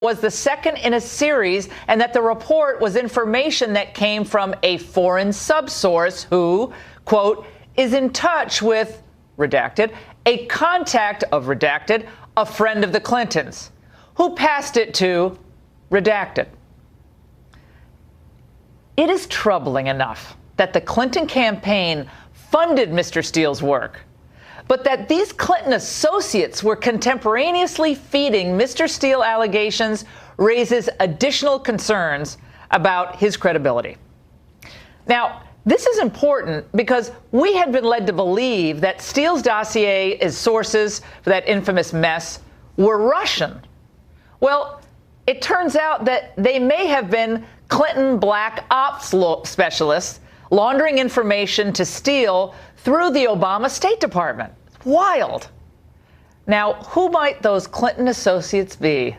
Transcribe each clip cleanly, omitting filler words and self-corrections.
was the second in a series, and that the report was information that came from a foreign subsource who, quote, is in touch with, redacted, a contact of redacted, a friend of the Clintons, who passed it to redacted. It is troubling enough that the Clinton campaign funded Mr. Steele's work, but that these Clinton associates were contemporaneously feeding Mr. Steele allegations raises additional concerns about his credibility. Now, this is important because we had been led to believe that Steele's dossier as sources for that infamous mess were Russian. Well, it turns out that they may have been Clinton black ops specialists laundering information to Steele through the Obama State Department. Wild. Now, who might those Clinton associates be?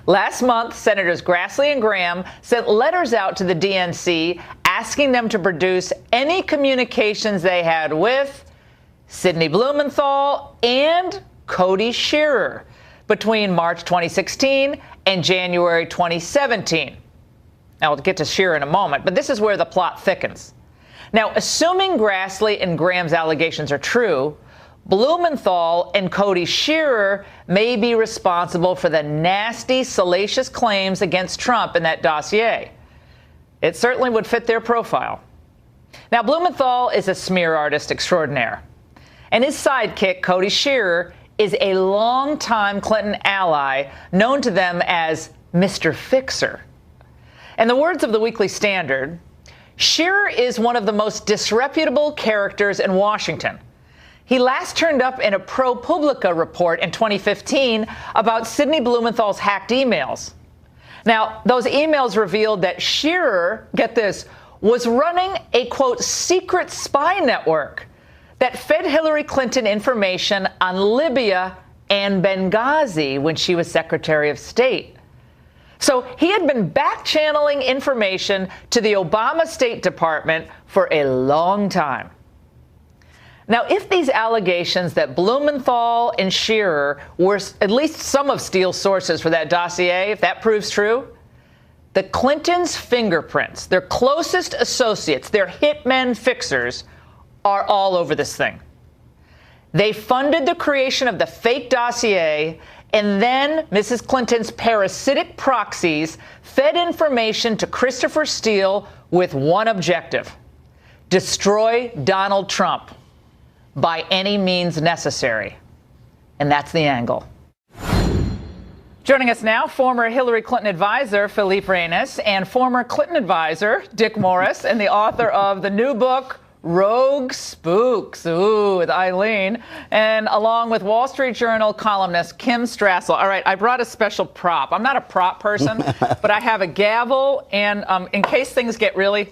Last month, Senators Grassley and Graham sent letters out to the DNC asking them to produce any communications they had with Sidney Blumenthal and Cody Shearer between March 2016 and January 2017. Now, we'll get to Shearer in a moment, but this is where the plot thickens. Now, assuming Grassley and Graham's allegations are true, Blumenthal and Cody Shearer may be responsible for the nasty, salacious claims against Trump in that dossier. It certainly would fit their profile. Now, Blumenthal is a smear artist extraordinaire, and his sidekick, Cody Shearer, is a longtime Clinton ally known to them as Mr. Fixer. In the words of the Weekly Standard, Shearer is one of the most disreputable characters in Washington. He last turned up in a ProPublica report in 2015 about Sidney Blumenthal's hacked emails. Now, those emails revealed that Shearer, get this, was running a, quote, secret spy network that fed Hillary Clinton information on Libya and Benghazi when she was Secretary of State. So he had been back-channeling information to the Obama State Department for a long time. Now, if these allegations that Blumenthal and Shearer were at least some of Steele's sources for that dossier, if that proves true, the Clintons' fingerprints, their closest associates, their hitmen fixers, are all over this thing. They funded the creation of the fake dossier, and then Mrs. Clinton's parasitic proxies fed information to Christopher Steele with one objective: destroy Donald Trump by any means necessary. And that's the angle. Joining us now, former Hillary Clinton advisor Philippe Reines and former Clinton advisor Dick Morris, and the author of the new book, Rogue Spooks, with Eileen, and along with Wall Street Journal columnist Kim Strassel. All right, I brought a special prop. I'm not a prop person, but I have a gavel, and in case things get really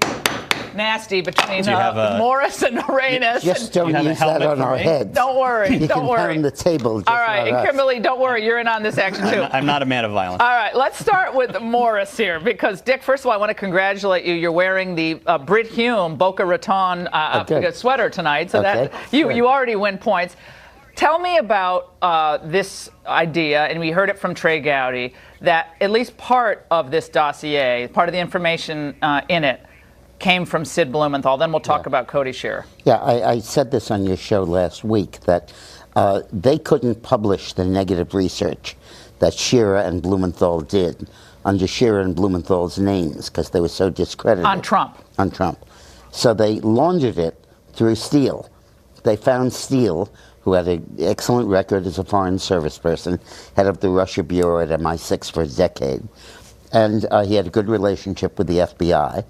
nasty between Morris and Reines. Just don't use that on our heads. Don't worry. You don't can worry. pound the table. All right, and Kimberly, don't worry. You're in on this action too. I'm not a man of violence. All right, let's start with Morris here, because Dick, first of all, I want to congratulate you. You're wearing the Brit Hume Boca Raton sweater tonight, so that you already win points. Tell me about this idea, and we heard it from Trey Gowdy, that at least part of this dossier, part of the information in it, came from Sid Blumenthal. Then we'll talk about Cody Shearer. Yeah, I said this on your show last week, that they couldn't publish the negative research that Shearer and Blumenthal did under Shearer and Blumenthal's names because they were so discredited. On Trump. On Trump. So they laundered it through Steele. They found Steele, who had an excellent record as a foreign service person, head of the Russia Bureau at MI6 for a decade, and he had a good relationship with the FBI.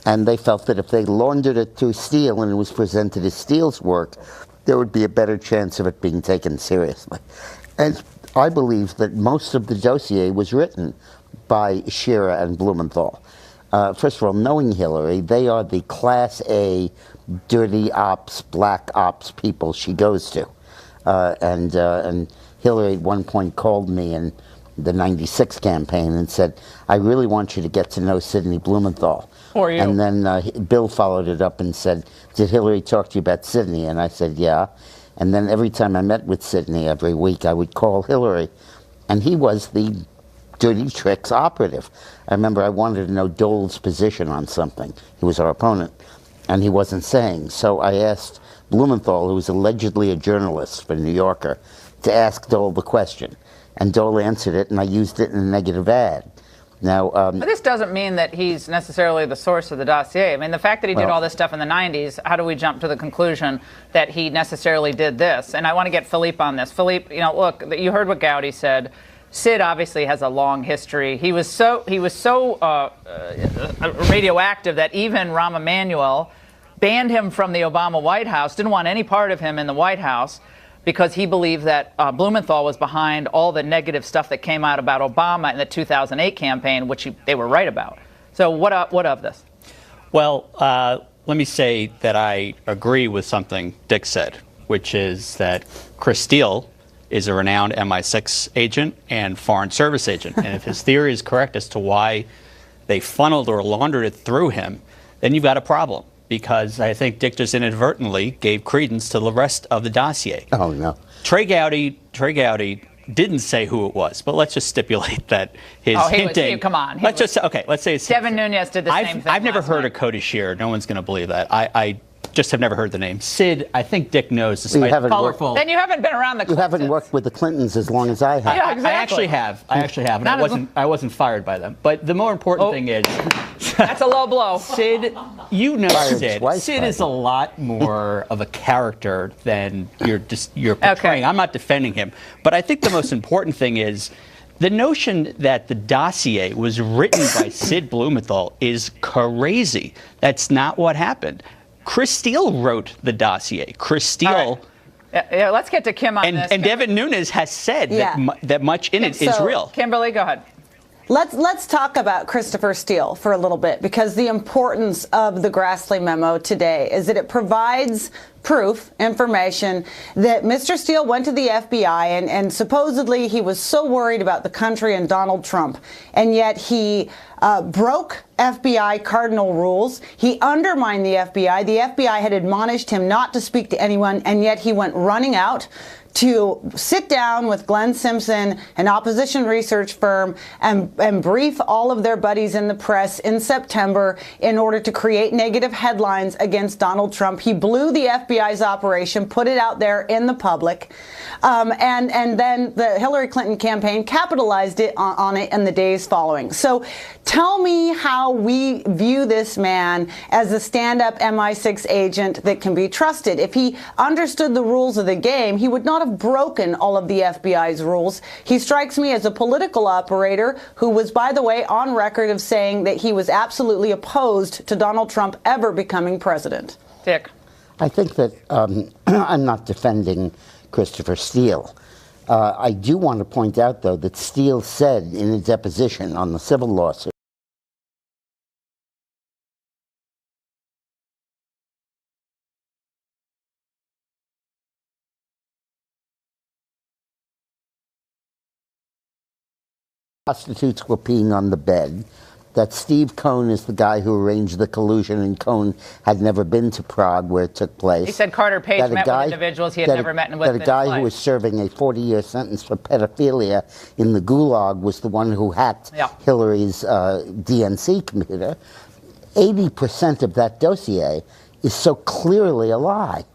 And they felt that if they laundered it through Steele and it was presented as Steele's work, there would be a better chance of it being taken seriously. And I believe that most of the dossier was written by Shearer and Blumenthal. First of all, knowing Hillary, they are the Class A dirty ops, black ops people she goes to. And Hillary at one point called me in the '96 campaign and said, I really want you to get to know Sidney Blumenthal. Or you. And then Bill followed it up and said, did Hillary talk to you about Sidney? And I said, yeah. And then every time I met with Sidney every week, I would call Hillary. And he was the dirty tricks operative. I remember I wanted to know Dole's position on something. He was our opponent, and he wasn't saying. So I asked Blumenthal, who was allegedly a journalist for New Yorker, to ask Dole the question. And Dole answered it, and I used it in a negative ad. Now, but this doesn't mean that he's necessarily the source of the dossier. I mean, the fact that he did all this stuff in the 90s, how do we jump to the conclusion that he necessarily did this? And I want to get Philippe on this. Philippe, you know, look, you heard what Gowdy said. Sid obviously has a long history. He was so radioactive that even Rahm Emanuel banned him from the Obama White House, didn't want any part of him in the White House, because he believed that Blumenthal was behind all the negative stuff that came out about Obama in the 2008 campaign, which they were right about. So what of this? Well, let me say that I agree with something Dick said, which is that Chris Steele is a renowned MI6 agent and Foreign Service agent. And if his theory is correct as to why they funneled or laundered it through him, then you've got a problem. Because I think Dick just inadvertently gave credence to the rest of the dossier. Oh, no. Trey Gowdy didn't say who it was, but let's just stipulate that his hinting. Come on. Let's say it's Devin Nunes did the same thing. I've never heard of Cody Shearer. No one's going to believe that. I just have never heard the name. Sid, I think Dick knows, despite colorful. Then you haven't been around the Clintons. You haven't worked with the Clintons as long as I have. Yeah, exactly. I actually have, and I wasn't fired by them. But the more important thing is, that's a low blow. Sid, you know Sid. Sid is a lot more of a character than you're portraying. Okay. I'm not defending him, but I think the most important thing is the notion that the dossier was written by Sid Blumenthal is crazy. That's not what happened. Chris Steele wrote the dossier. Chris Steele. Yeah, let's get to Kim on this. And Devin Nunes has said that much in it is real. Kimberly, go ahead. Let's talk about Christopher Steele for a little bit, because the importance of the Grassley memo today is that it provides proof, information, that Mr. Steele went to the FBI and supposedly he was so worried about the country and Donald Trump, and yet he broke FBI cardinal rules. He undermined the FBI. The FBI had admonished him not to speak to anyone, and yet he went running out to sit down with Glenn Simpson, an opposition research firm, and brief all of their buddies in the press in September in order to create negative headlines against Donald Trump. He blew the FBI's operation, put it out there in the public, and then the Hillary Clinton campaign capitalized on it in the days following. So tell me how we view this man as a stand-up MI6 agent that can be trusted. If he understood the rules of the game, he would not have broken all of the FBI's rules. He strikes me as a political operator who was, by the way, on record of saying that he was absolutely opposed to Donald Trump ever becoming president. Dick. I think that I'm not defending Christopher Steele. I do want to point out, though, that Steele said in a deposition on the civil lawsuit prostitutes were peeing on the bed, that Steve Cohn is the guy who arranged the collusion, and Cohn had never been to Prague where it took place. He said Carter Page met with individuals he had never met with. That a guy who was serving a 40-year sentence for pedophilia in the Gulag was the one who hacked Hillary's DNC computer. 80% of that dossier is so clearly a lie.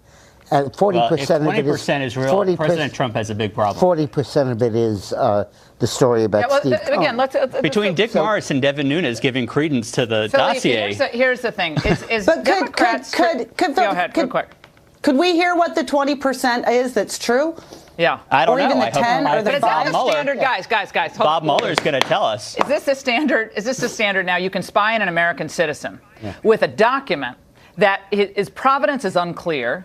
And 40% of it is real. President Trump has a big problem. 40% of it is the story about Steve Cohn. Again, between Dick Morris and Devin Nunes giving credence to the dossier. Here's the thing: is but Democrats? Go ahead, real quick. Could we hear what the 20% is that's true? Yeah, I don't know. Or even the 10 or the 5. Bob Mueller, guys. Bob Mueller's going to tell us. Is this the standard? Is this the standard now? You can spy on an American citizen with a document that his provenance is unclear,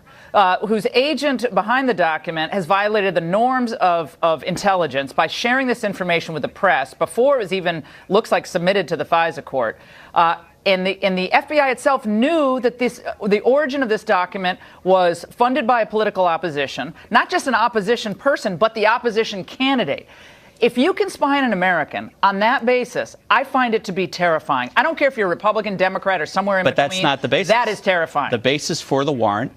whose agent behind the document has violated the norms of intelligence by sharing this information with the press before it was even, looks like, submitted to the FISA court. And the FBI itself knew that the origin of this document was funded by a political opposition, not just an opposition person, but the opposition candidate. If you can spy on an American on that basis, I find it to be terrifying. I don't care if you're a Republican, Democrat, or somewhere in between. But that's not the basis. That is terrifying. The basis for the warrant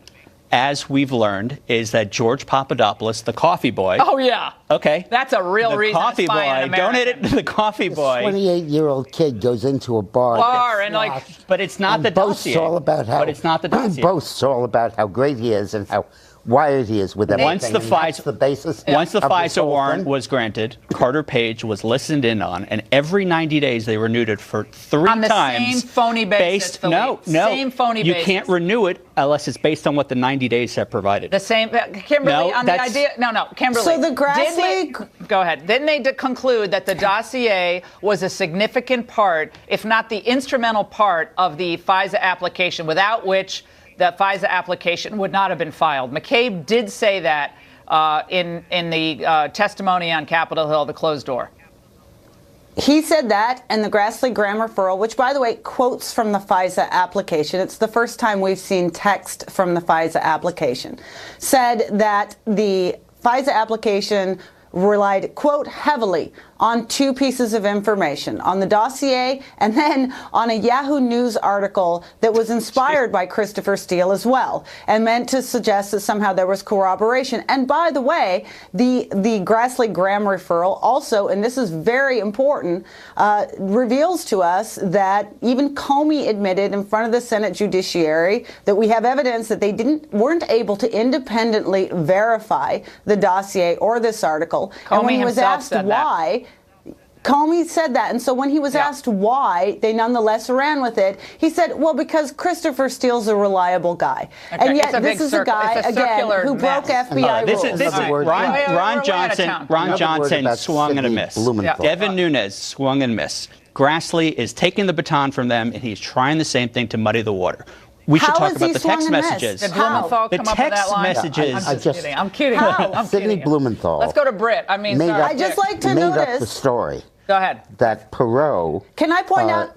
as we've learned, is that George Papadopoulos, the coffee boy. Oh, yeah. Okay. That's a real the reason coffee to spy on boy. Don't hit it. Americans. The coffee boy. 28-year-old kid goes into a bar And like, But it's not and the boasts dossier. all about how But it's not the dossier. boasts all about how great he is and how wired he is with everything. Once the and that's the basis. Once the of this FISA whole warrant thing. was granted, Carter Page was listened in on, and every 90 days they renewed it for 3 on the times. same phony basis. No. Same phony You basis. can't renew it unless it's based on what the 90 days have provided. The same, Kimberly, No, on the that's- idea. No, Kimberly. So the Grassley- Go ahead. Didn't they conclude that the dossier was a significant part, if not the instrumental part, of the FISA application, without which the FISA application would not have been filed? McCabe did say that in the testimony on Capitol Hill, the closed door. He said that, and the Grassley-Graham referral, which, by the way, quotes from the FISA application. It's the first time we've seen text from the FISA application. Said that the FISA application relied, quote, heavily on 2 pieces of information, on the dossier and then on a Yahoo News article that was inspired by Christopher Steele as well, and meant to suggest that somehow there was corroboration. And by the way, the Grassley-Graham referral also, and this is very important, reveals to us that even Comey admitted in front of the Senate Judiciary that we have evidence that they weren't able to independently verify the dossier or this article. Comey and when he was himself asked said that. why, Comey said that, and so when he was asked why, they nonetheless ran with it. He said, well, because Christopher Steele's a reliable guy. Okay, And it's yet a this big is a guy, it's a again, circular who broke mess. FBI This rules. is Another word- Ron We're out of Johnson. town. Ron Another word Johnson about swung and a Sidney miss. Blumenthal. Devin Nunes swung and missed. Grassley is taking the baton from them, and he's trying the same thing to muddy the water. We should How talk has about he the swung text and missed? messages. Did How? Blumenthal The come up with that text line? messages- I'm just kidding. I'm kidding. How? I'm Sidney kidding. Blumenthal Let's go to Britt. I mean, made sorry. up- I just like to made up the notice. story Go ahead. that Perot Can I point out?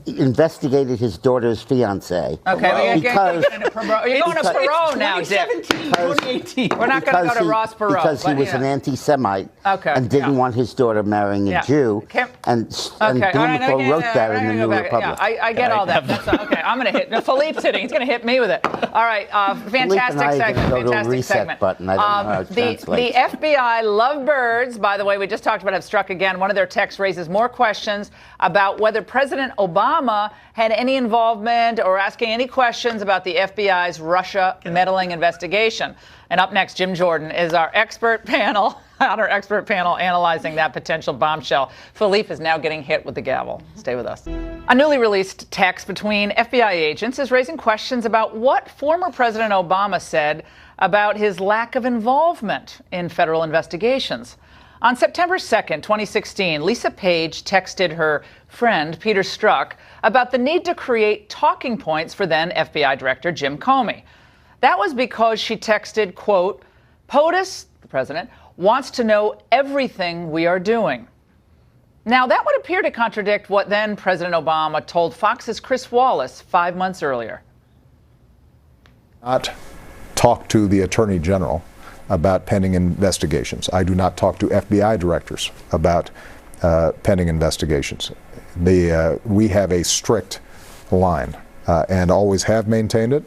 investigated his daughter's fiance. Okay, because you're going to Perot now, Dick. 2018. We're not going to go to Ross Perot. because he but, was yeah. an anti-Semite Okay, and didn't yeah. want his daughter marrying a Yeah. Jew. Okay, And all right, Blumenthal okay, wrote that all in right, the go New back. Republic. Yeah, I get all that. That's, okay, I'm going to hit. No, Philippe's hitting. He's going to hit me with it. All right, fantastic and I segment. can go to a Fantastic reset segment. button. I don't know how it the translates. FBI lovebirds, by the way, we just talked about, have struck again. One of their texts raises more questions about whether President Obama had any involvement or asking any questions about the FBI's Russia meddling investigation. And up next, Jim Jordan is our expert panel. On our expert panel analyzing that potential bombshell. Philippe is now getting hit with the gavel. Stay with us. A newly released text between FBI agents is raising questions about what former President Obama said about his lack of involvement in federal investigations. On September 2nd, 2016, Lisa Page texted her friend, Peter Strzok, about the need to create talking points for then FBI Director Jim Comey. That was because she texted, quote, POTUS, the president, wants to know everything we are doing. Now, that would appear to contradict what then President Obama told Fox's Chris Wallace 5 months earlier. Not talk to the Attorney General about pending investigations. I do not talk to FBI directors about pending investigations. We have a strict line and always have maintained it.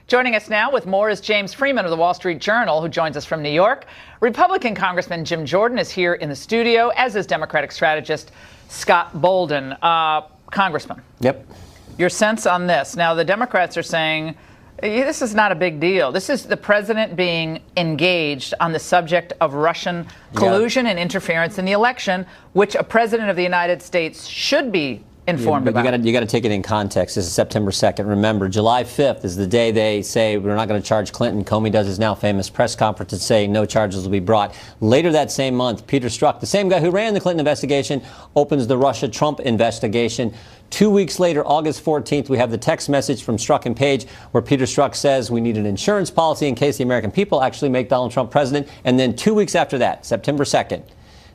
Joining us now with more is James Freeman of the Wall Street Journal, who joins us from New York. Republican Congressman Jim Jordan is here in the studio, as is Democratic strategist Scott Bolden. Congressman. Yep. Your sense on this. Now, the Democrats are saying this is not a big deal. This is the president being engaged on the subject of Russian collusion and interference in the election, which a president of the United States should be informed about. You got to take it in context. This is September 2nd. Remember, July 5th is the day they say we're not going to charge Clinton. Comey does his now famous press conference and say no charges will be brought. Later that same month, Peter Strzok, the same guy who ran the Clinton investigation, opens the Russia-Trump investigation. 2 weeks later, August 14th, we have the text message from Strzok and Page where Peter Strzok says we need an insurance policy in case the American people actually make Donald Trump president. And then 2 weeks after that, September 2nd,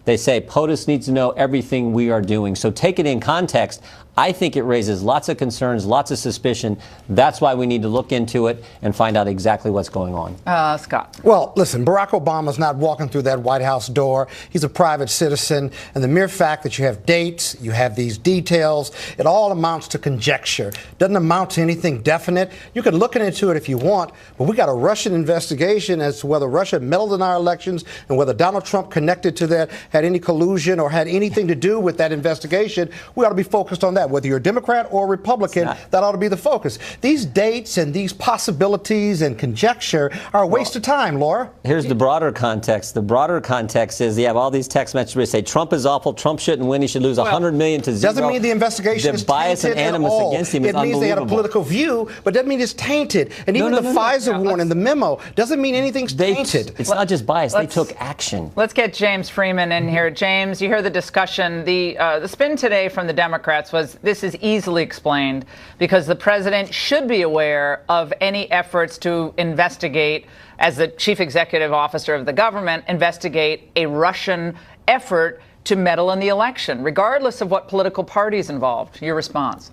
they say POTUS needs to know everything we are doing. So take it in context. I think it raises lots of concerns, lots of suspicion. That's why we need to look into it and find out exactly what's going on. Scott. Well, listen, Barack Obama's not walking through that White House door. He's a private citizen. And the mere fact that you have dates, you have these details, it all amounts to conjecture. Doesn't amount to anything definite. You can look into it if you want, but we got a Russian investigation as to whether Russia meddled in our elections and whether Donald Trump connected to that, had any collusion or had anything to do with that investigation. We ought to be focused on that. Whether you're a Democrat or Republican, that ought to be the focus. These dates and these possibilities and conjecture are a waste of time, Laura. Here's the broader context. The broader context is you have all these text messages where they say Trump is awful, Trump shouldn't win, he should lose 100 million to zero. Doesn't mean the investigation is bias and tainted animus at all. against him is It means they had a political view, but doesn't mean it's tainted. And even the Pfizer warning, the memo, doesn't mean anything's tainted. It's not just bias, they took action. Let's get James Freeman in here. James, you hear the discussion. The spin today from the Democrats was this is easily explained because the president should be aware of any efforts to investigate, as the chief executive officer of the government, investigate a Russian effort to meddle in the election, regardless of what political party is involved. Your response?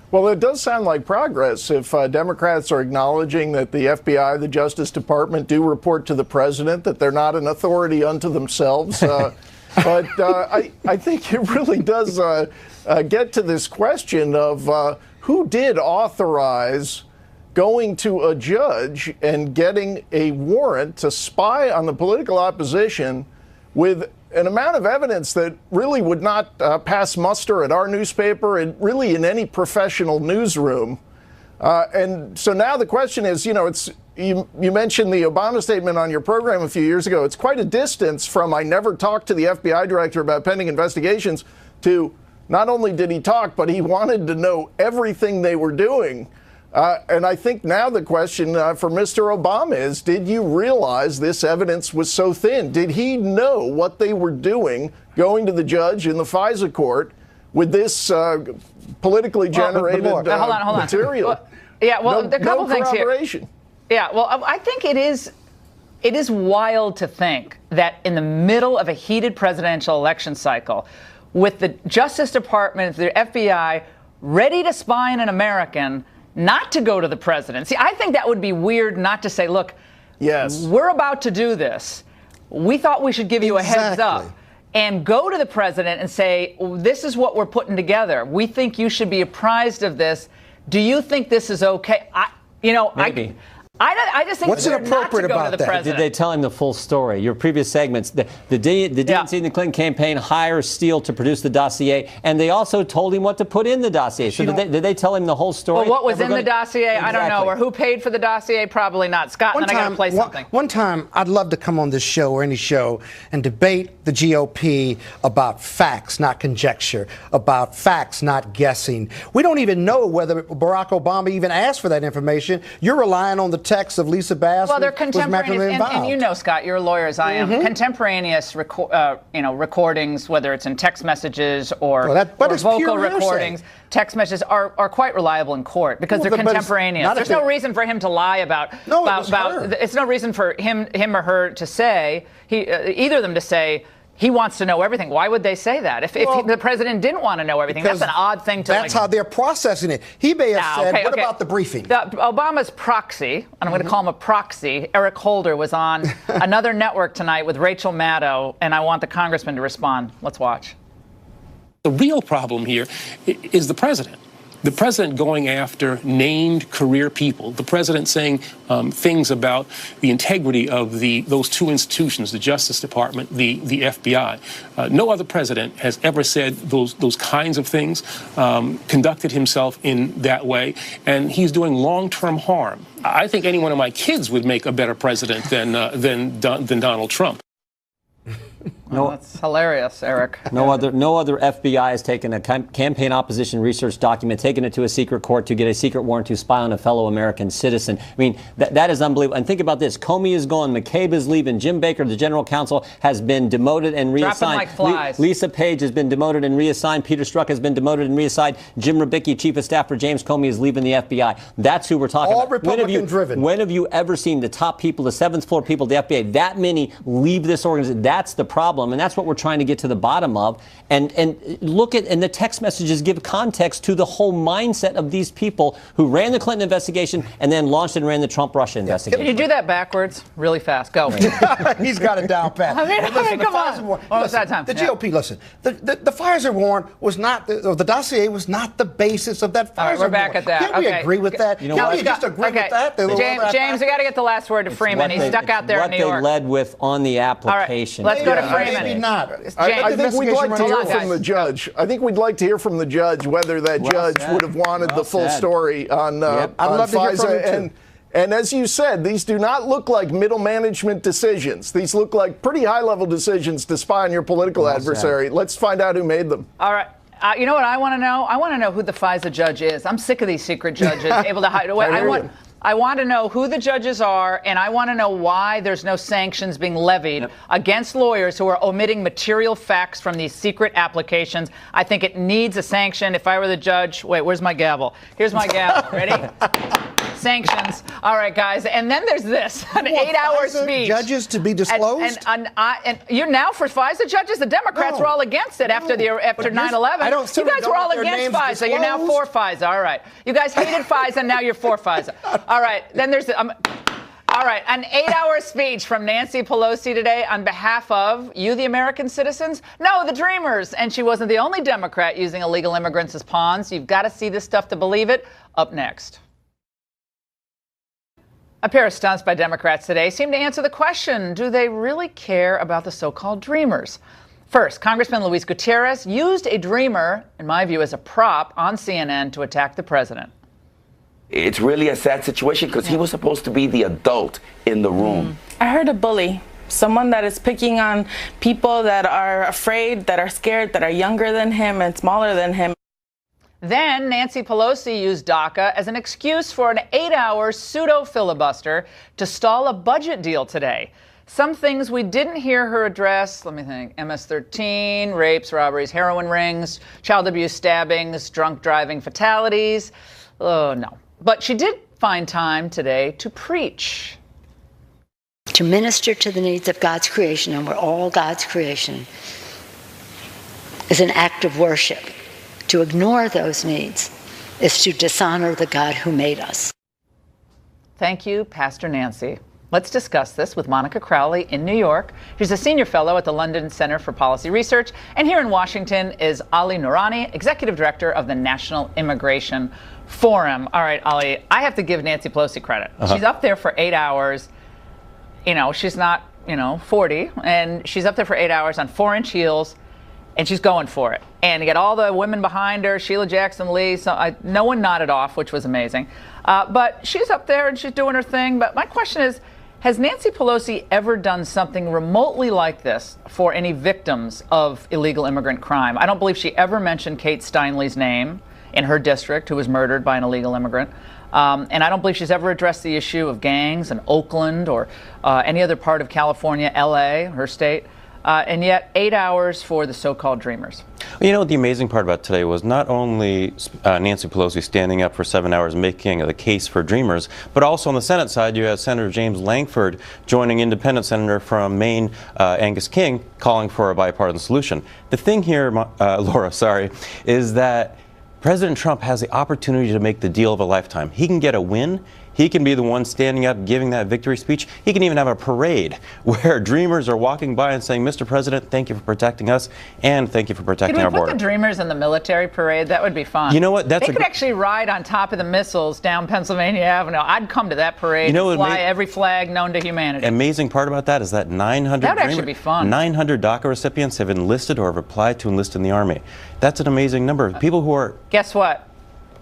Well, it does sound like progress if Democrats are acknowledging that the FBI, the Justice Department, do report to the president, that they're not an authority unto themselves. But I think it really does get to this question of who did authorize going to a judge and getting a warrant to spy on the political opposition with an amount of evidence that really would not pass muster at our newspaper and really in any professional newsroom. And so now the question is, you mentioned the Obama statement on your program a few years ago. It's quite a distance from I never talked to the FBI director about pending investigations to not only did he talk, but he wanted to know everything they were doing. And I think now the question for Mr. Obama is, did you realize this evidence was so thin? Did he know what they were doing going to the judge in the FISA court with this politically generated material? Well, yeah, well, a couple things here. Yeah, well, I think it is wild to think that in the middle of a heated presidential election cycle, with the Justice Department, the FBI, ready to spy on an American, not to go to the president. See, I think that would be weird not to say, look, yes, we're about to do this. We thought we should give you a heads up. And go to the president and say, this is what we're putting together. We think you should be apprised of this. Do you think this is okay? Maybe. I just think what's inappropriate about the that? President. Did they tell him the full story? Your previous segments, the DNC and the Clinton campaign hire Steele to produce the dossier, and they also told him what to put in the dossier. So did they tell him the whole story? Well, what was in the dossier? Exactly. I don't know. Or who paid for the dossier? Probably not. Scott, and then I got to play something. One time, I'd love to come on this show or any show and debate the GOP about facts, not conjecture, about facts, not guessing. We don't even know whether Barack Obama even asked for that information. You're relying on the text of Lisa Bass. Well, they're contemporaneous, and you know, Scott, you're a lawyer as I am. Contemporaneous recordings, whether it's in text messages or vocal recordings, text messages are quite reliable in court because they're contemporaneous. There's no reason for him to lie about. It's no reason for him or her to say either of them to say. He wants to know everything. Why would they say that? If the president didn't want to know everything, that's an odd thing to. That's how they're processing it. He may have said, "What about the briefing?" Obama's proxy, and I'm going to call him a proxy, Eric Holder, was on another network tonight with Rachel Maddow, and I want the congressman to respond. Let's watch. The real problem here is the president. The president going after named career people, the president saying things about the integrity of those two institutions, the Justice Department, the FBI. No other president has ever said those kinds of things, conducted himself in that way, and he's doing long-term harm. I think any one of my kids would make a better president than Donald Trump. Well, that's hilarious, Eric. No other FBI has taken a campaign opposition research document, taken it to a secret court to get a secret warrant to spy on a fellow American citizen. I mean, that is unbelievable. And think about this. Comey is gone. McCabe is leaving. Jim Baker, the general counsel, has been demoted and reassigned. Dropping like flies. Lisa Page has been demoted and reassigned. Peter Strzok has been demoted and reassigned. Jim Rubicki, chief of staff for James Comey, is leaving the FBI. That's who we're talking about. All Republican-driven. When have you ever seen the top people, the seventh floor people of the FBI, that many leave this organization? That's the problem. problem, and that's what we're trying to get to the bottom of. And look at, and the text messages give context to the whole mindset of these people who ran the Clinton investigation and then launched and ran the Trump-Russia investigation. Can you do that backwards really fast? Go. He's got it down pat. Come on. Almost that time. The GOP, listen, the Pfizer warrant was not, the dossier was not the basis of that Pfizer All right, we're back warrant. at that. Can we agree with that? You know Can what? we just agree with that? James, we got to get the last word to Freeman. He's stuck out there in New York. What they led with on the application. All right, let's go to Freeman. Maybe not. I think we'd like to hear Hold on, from the judge. I think we'd like to hear from the judge whether that judge would have wanted the full story on, I'd love to hear from him, Pfizer. too. And as you said, these do not look like middle management decisions. These look like pretty high-level decisions to spy on your political adversary. Let's find out who made them. All right. You know what I want to know? I want to know who the FISA judge is. I'm sick of these secret judges able to hide away. I want to know who the judges are, and I want to know why there's no sanctions being levied against lawyers who are omitting material facts from these secret applications. I think it needs a sanction. If I were the judge, wait, where's my gavel? Here's my gavel. Ready? Sanctions. All right, guys. And then there's this, an 8-hour speech. Judges to be disclosed? And you're now for FISA judges? The Democrats were all against it after 9/11. You guys were all against FISA. You're now for FISA. All right. You guys hated FISA, now you're for FISA. All right. Then there's all right, an 8-hour speech from Nancy Pelosi today on behalf of you, the American citizens? No, the Dreamers. And she wasn't the only Democrat using illegal immigrants as pawns. You've got to see this stuff to believe it. Up next. A pair of stunts by Democrats today seem to answer the question, do they really care about the so-called Dreamers? First, Congressman Luis Gutierrez used a Dreamer, in my view, as a prop on CNN to attack the president. It's really a sad situation because he was supposed to be the adult in the room. I heard a bully, someone that is picking on people that are afraid, that are scared, that are younger than him and smaller than him. Then Nancy Pelosi used DACA as an excuse for an 8-hour pseudo-filibuster to stall a budget deal today. Some things we didn't hear her address, let me think, MS-13, rapes, robberies, heroin rings, child abuse stabbings, drunk driving fatalities. Oh, no. But she did find time today to preach. To minister to the needs of God's creation, and we're all God's creation, is an act of worship. To ignore those needs is to dishonor the God who made us. Thank you, Pastor Nancy. Let's discuss this with Monica Crowley in New York. She's a senior fellow at the London Center for Policy Research. And here in Washington is Ali Noorani, executive director of the National Immigration Forum. All right, Ali, I have to give Nancy Pelosi credit. She's up there for 8 hours. You know, she's not, 40. And she's up there for 8 hours on 4-inch heels. And she's going for it. And you get all the women behind her, Sheila Jackson Lee. So no one nodded off, which was amazing. But she's up there and she's doing her thing. But my question is, has Nancy Pelosi ever done something remotely like this for any victims of illegal immigrant crime? I don't believe she ever mentioned Kate Steinle's name in her district, who was murdered by an illegal immigrant. And I don't believe she's ever addressed the issue of gangs in Oakland or any other part of California, LA, her state. And yet 8 hours for the so-called Dreamers. You know, the amazing part about today was not only Nancy Pelosi standing up for 7 hours making the case for Dreamers, but also on the Senate side, you have Senator James Langford joining independent senator from Maine, Angus King, calling for a bipartisan solution. The thing here, Laura, is that President Trump has the opportunity to make the deal of a lifetime. He can get a win. He can be the one standing up, giving that victory speech. He can even have a parade where Dreamers are walking by and saying, Mr. President, thank you for protecting us, and thank you for protecting our border. Could we put the Dreamers in the military parade? That would be fun. You know what? They could actually ride on top of the missiles down Pennsylvania Avenue. I'd come to that parade, fly every flag known to humanity. Amazing part about that is that 900 that would actually be fun. 900 DACA recipients have enlisted or have applied to enlist in the Army. That's an amazing number of people who are... Guess what?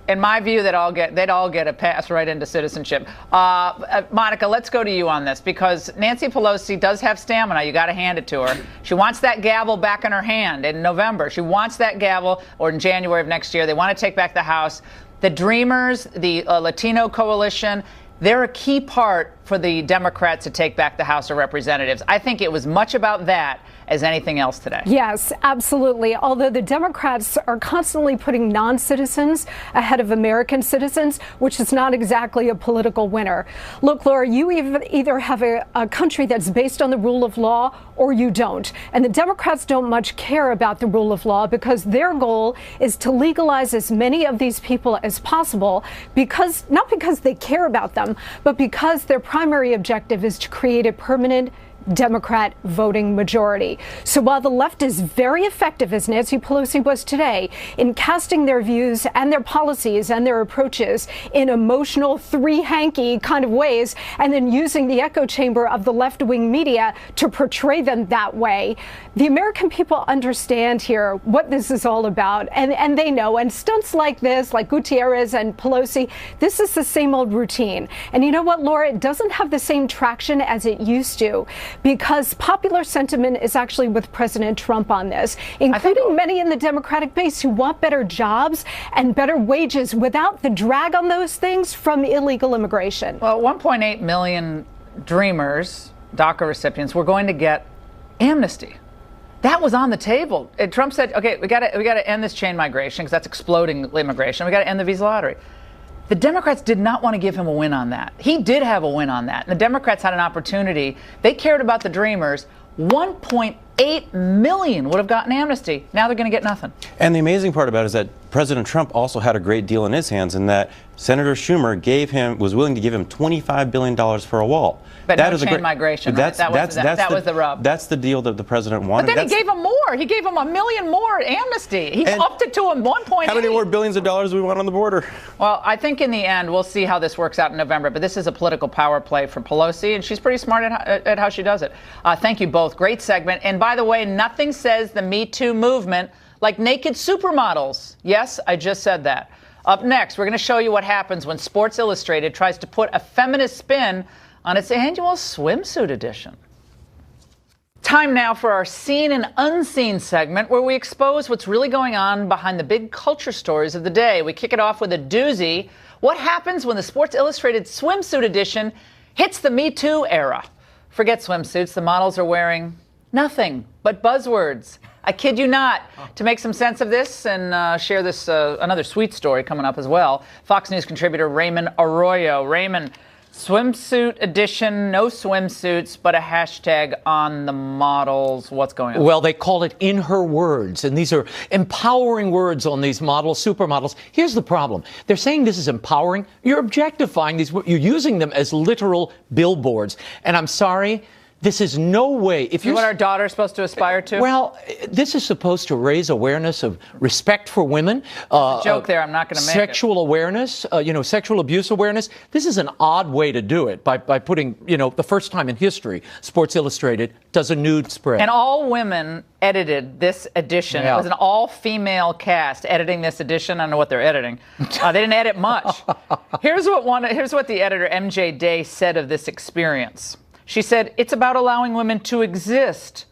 In my view, they'd all get a pass right into citizenship. Monica, let's go to you on this, because Nancy Pelosi does have stamina. You got to hand it to her. She wants that gavel back in her hand in November. She wants that gavel, or in January of next year. They want to take back the House. The Dreamers, the Latino coalition, they're a key part for the Democrats to take back the House of Representatives. I think it was much about that as anything else today. Yes, absolutely. Although the Democrats are constantly putting non-citizens ahead of American citizens, which is not exactly a political winner. Look, Laura, you either have a country that's based on the rule of law or you don't. And the Democrats don't much care about the rule of law because their goal is to legalize as many of these people as possible, because not because they care about them, but because their primary objective is to create a permanent Democrat voting majority. So while the left is very effective, as Nancy Pelosi was today, in casting their views and their policies and their approaches in emotional, three-hanky kind of ways, and then using the echo chamber of the left-wing media to portray them that way, the American people understand here what this is all about, and they know. And stunts like this, like Gutierrez and Pelosi, this is the same old routine. And you know what, Laura? It doesn't have the same traction as it used to, because popular sentiment is actually with President Trump on this, including many in the Democratic base who want better jobs and better wages without the drag on those things from illegal immigration. Well, 1.8 million Dreamers, DACA recipients, were going to get amnesty. That was on the table. And Trump said, okay, we got to end this chain migration because that's exploding immigration. We got to end the visa lottery. The Democrats did not want to give him a win on that. He did have a win on that. And the Democrats had an opportunity. They cared about the Dreamers. 1.8 million would have gotten amnesty. Now they're going to get nothing. And the amazing part about it is that President Trump also had a great deal in his hands in that Senator Schumer was willing to give him $25 billion for a wall. But that no chain migration, right? That was the rub. That's the deal that the president wanted. But then he gave him more. He gave him $1 million more amnesty. He upped it to him 1.8. How many more billions of dollars do we want on the border? Well, I think in the end, we'll see how this works out in November. But this is a political power play for Pelosi, and she's pretty smart at how she does it. Thank you both. Great segment. And by the way, nothing says the Me Too movement like naked supermodels. Yes, I just said that. Up next, we're going to show you what happens when Sports Illustrated tries to put a feminist spin on its annual swimsuit edition. Time now for our Seen and Unseen segment, where we expose what's really going on behind the big culture stories of the day. We kick it off with a doozy. What happens when the Sports Illustrated swimsuit edition hits the Me Too era? Forget swimsuits. The models are wearing nothing but buzzwords. I kid you not. To make some sense of this and share this another sweet story coming up as well, Fox News contributor Raymond Arroyo. Raymond, swimsuit edition, no swimsuits, but a hashtag on the models. What's going on? Well, they call it In Her Words, and these are empowering words on these models, supermodels. Here's the problem. They're saying this is empowering. You're objectifying these. You're using them as literal billboards. And I'm sorry, this is no way. If you're what our daughter's supposed to aspire to? Well, this is supposed to raise awareness of respect for women. Joke there. I'm not going to make sexual awareness. Sexual abuse awareness. This is an odd way to do it by putting, the first time in history, Sports Illustrated does a nude spread. And all women edited this edition. Yeah. It was an all-female cast editing this edition. I don't know what they're editing. They didn't edit much. Here's what the editor MJ Day said of this experience. She said, it's about allowing women to exist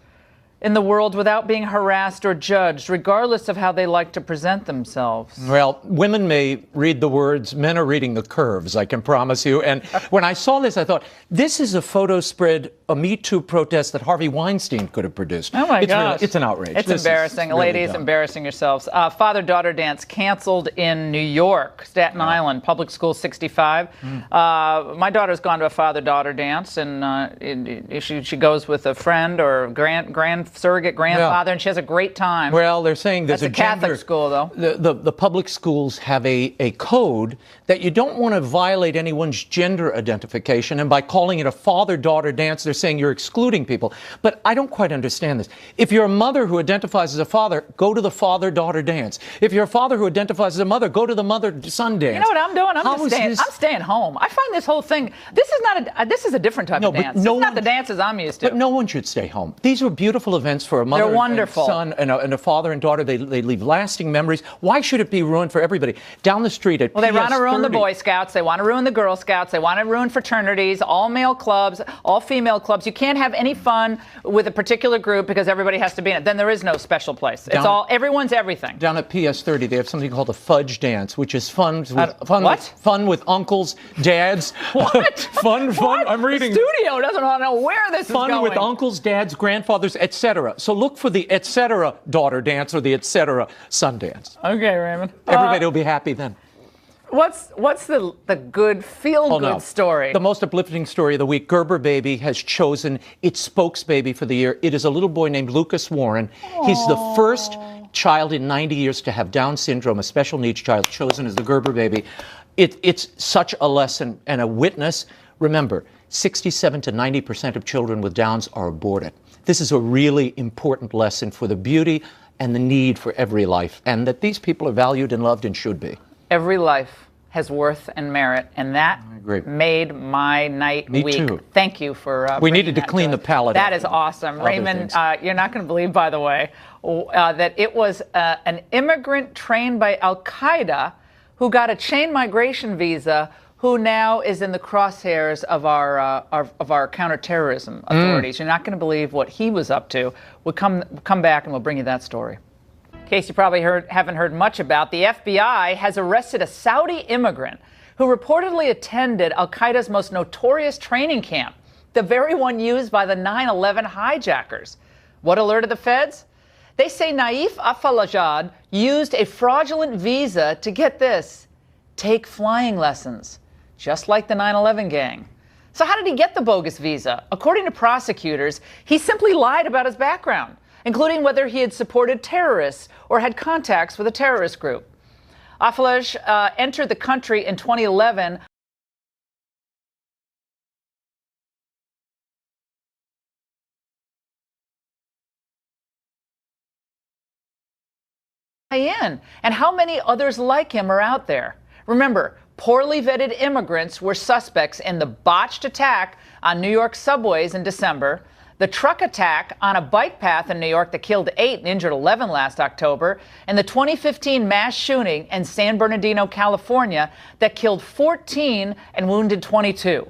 in the world without being harassed or judged, regardless of how they like to present themselves. Well, women may read the words, men are reading the curves, I can promise you. And when I saw this, I thought, this is a photo spread, a Me Too protest that Harvey Weinstein could have produced. Oh, my gosh. It's an outrage. It's embarrassing. Really ladies, dumb. Embarrassing yourselves. Father-daughter dance canceled in New York, Staten Island, public school 65. My daughter's gone to a father-daughter dance, and she goes with a friend or surrogate grandfather, and she has a great time. Well, they're saying there's That's a Catholic school, though. The public schools have a code that you don't want to violate anyone's gender identification, and by calling it a father-daughter dance, they're saying you're excluding people. But I don't quite understand this. If you're a mother who identifies as a father, go to the father-daughter dance. If you're a father who identifies as a mother, go to the mother-son dance. You know what I'm doing? I'm staying home. I find this whole thing, this is a different type of dance. It's not the dances I'm used to. But no one should stay home. These are beautiful events for a mother and son and a father and daughter. They leave lasting memories. Why should it be ruined for everybody? Down the street at they want to ruin the Boy Scouts. They want to ruin the Girl Scouts. They want to ruin fraternities, all male clubs, all female clubs. You can't have any fun with a particular group because everybody has to be in it. Then there is no special place. It's everyone's everything. Down at PS 30, they have something called a fudge dance, which is fun with uncles, dads. What? fun. I'm reading. The studio doesn't want to know where this is going. Fun with uncles, dads, grandfathers, etc. etc. So look for the etc. daughter dance or the etc. son dance. Okay, Raymond. Everybody will be happy then. What's the good feel-good story? The most uplifting story of the week, Gerber Baby has chosen its spokesbaby for the year. It is a little boy named Lucas Warren. Aww. He's the first child in 90 years to have Down syndrome, a special needs child, chosen as the Gerber Baby. It's such a lesson and a witness. Remember, 67 to 90% of children with Downs are aborted. This is a really important lesson for the beauty and the need for every life, and that these people are valued and loved and should be. Every life has worth and merit, and that made my night Me week. too. Thank you for we needed to clean the palate. That is awesome. Raymond, you're not going to believe, by the way, that it was an immigrant trained by Al-Qaeda who got a chain migration visa, who now is in the crosshairs of our counterterrorism authorities. You're not going to believe what he was up to. We'll come back and we'll bring you that story. In case you probably haven't heard much about, the FBI has arrested a Saudi immigrant who reportedly attended Al-Qaeda's most notorious training camp, the very one used by the 9/11 hijackers. What alerted the feds? They say Naif Afalajad used a fraudulent visa to, get this, take flying lessons, just like the 9/11 gang. So how did he get the bogus visa? According to prosecutors, he simply lied about his background, including whether he had supported terrorists or had contacts with a terrorist group. Afalaj entered the country in 2011 and how many others like him are out there? Remember, poorly vetted immigrants were suspects in the botched attack on New York subways in December, the truck attack on a bike path in New York that killed 8 and injured 11 last October, and the 2015 mass shooting in San Bernardino, California that killed 14 and wounded 22.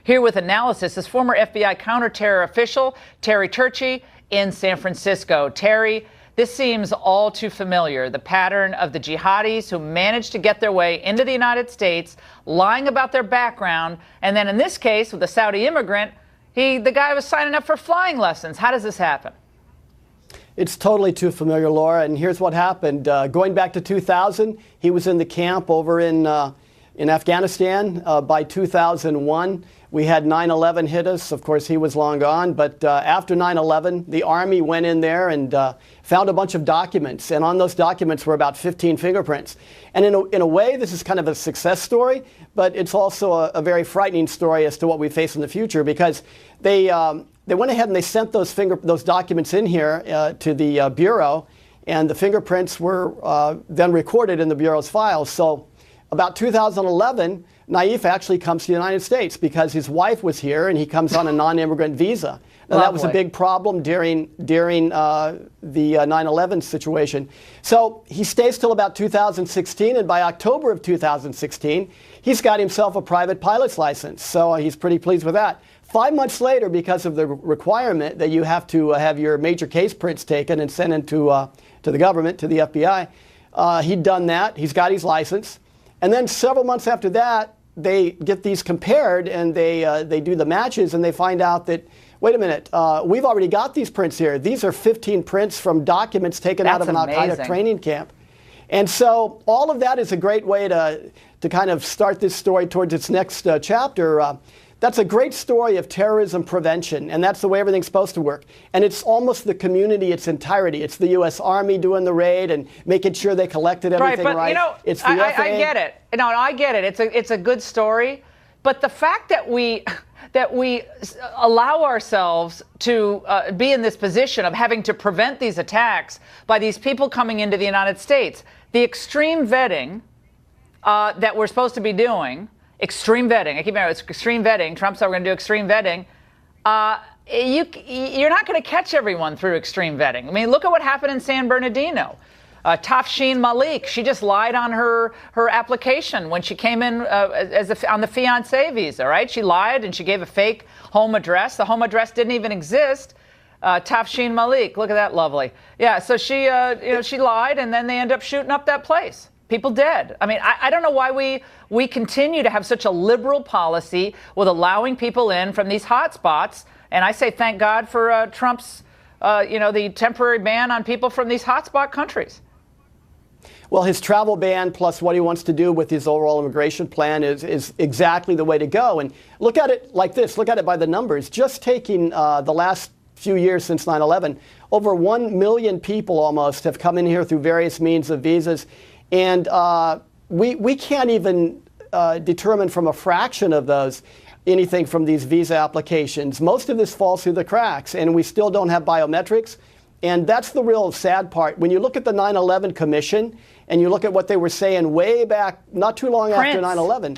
Here with analysis is former FBI counterterror official Terry Turchi in San Francisco. Terry, this seems all too familiar, the pattern of the jihadis who managed to get their way into the United States, lying about their background, and then in this case with the Saudi immigrant, the guy was signing up for flying lessons. How does this happen? It's totally too familiar, Laura, and here's what happened. Going back to 2000, he was in the camp over in Afghanistan. By 2001, we had 9/11 hit us. Of course, he was long gone, but after 9/11, the Army went in there and found a bunch of documents, and on those documents were about 15 fingerprints. And in a way, this is kind of a success story, but it's also a very frightening story as to what we face in the future, because they went ahead and they sent those documents in here to the Bureau, and the fingerprints were then recorded in the Bureau's files. So about 2011, Naif actually comes to the United States because his wife was here and he comes on a non-immigrant visa. Now, that was a big problem during the 9/11 situation. So he stays till about 2016, and by October of 2016, he's got himself a private pilot's license. So he's pretty pleased with that. 5 months later, because of the requirement that you have to have your major case prints taken and sent into to the government, to the FBI, he'd done that. He's got his license. And then several months after that, they get these compared, and they do the matches, and they find out that, wait a minute, we've already got these prints here. These are 15 prints from documents taken out of an Al-Qaeda training camp. And so all of that is a great way to kind of start this story towards its next chapter. That's a great story of terrorism prevention, and that's the way everything's supposed to work. And it's almost the community its entirety. It's the U.S. Army doing the raid and making sure they collected everything right. You know, it's the I get it. No, I get it. It's a good story, but the fact that we allow ourselves to be in this position of having to prevent these attacks by these people coming into the United States, the extreme vetting that we're supposed to be doing. Extreme vetting. I keep remembering, it's extreme vetting. Trump said we're going to do extreme vetting. You're not going to catch everyone through extreme vetting. I mean, look at what happened in San Bernardino. Tafshin Malik, she just lied on her application when she came in on the fiance visa, right? She lied and she gave a fake home address. The home address didn't even exist. Tafshin Malik, look at that, lovely. Yeah, so she lied, and then they end up shooting up that place. People dead. I mean, I don't know why we continue to have such a liberal policy with allowing people in from these hot spots. And I say thank God for Trump's the temporary ban on people from these hotspot countries? Well, his travel ban plus what he wants to do with his overall immigration plan is exactly the way to go. And look at it like this. Look at it by the numbers. Just taking the last few years since 9/11, over 1 million people almost have come in here through various means of visas. And we can't even determine from a fraction of those anything from these visa applications. Most of this falls through the cracks, and we still don't have biometrics. And that's the real sad part. When you look at the 9/11 Commission and you look at what they were saying way back, not too long after 9/11,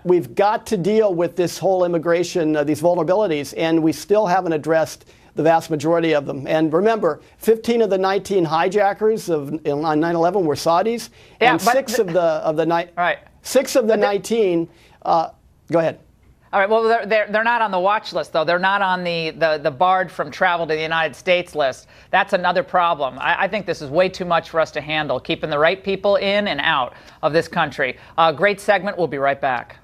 we've got to deal with this whole immigration, these vulnerabilities, and we still haven't addressed the vast majority of them. And remember, 15 of the 19 hijackers on 9/11 were Saudis, and six of the 19. Go ahead. All right. Well, they're not on the watch list, though. They're not on the barred from travel to the United States list. That's another problem. I think this is way too much for us to handle, keeping the right people in and out of this country. Great segment. We'll be right back.